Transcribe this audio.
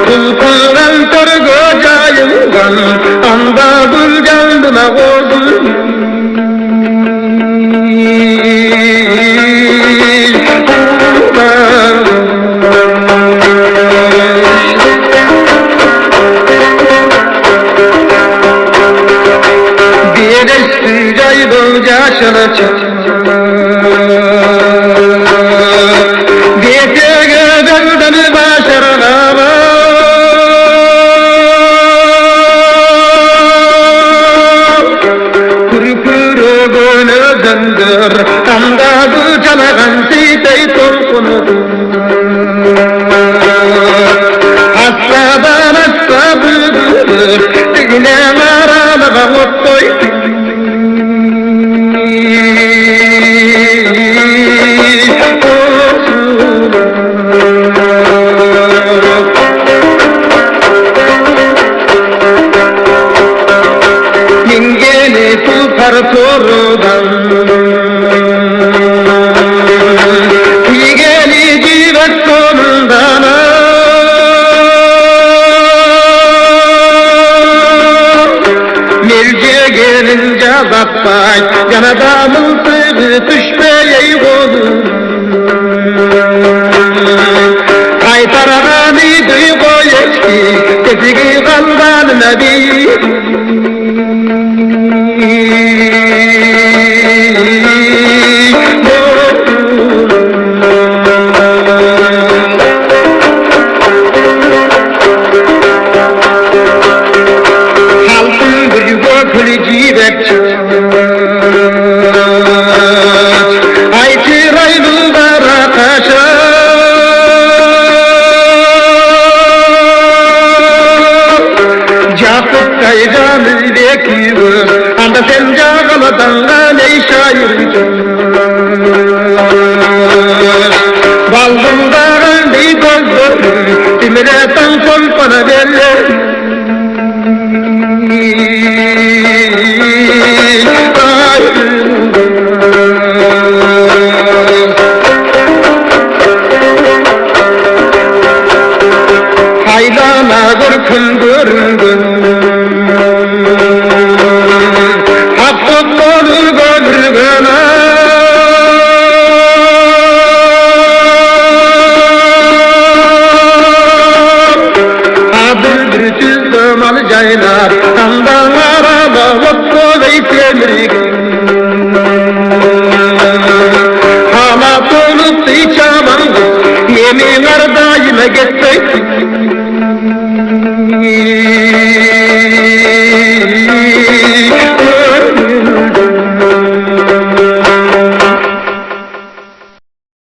Kulkulan torgo jayılgan anda gül candına kozum. Birleşti cayıl yaşına çık. Andadı canagan sitey tolkunudu Hasladan asla büdür Digine maralığa ottoy Yengeni tutar torudan Zapay yanadamın sıvı düşmeye olur Kaytarağını duygu eski Tezigi kaldan nebi Halkın duygu kılıcı bekçi Kayganız bekliyor anda sen cağaladan ey şaircim Baldımdan bir gözlerim Dimretan sol bana verir Haylana gırkın göründün Caylar kandan araba mutlu ve temrik Hala dolup içamandı yemin ardayına geçsek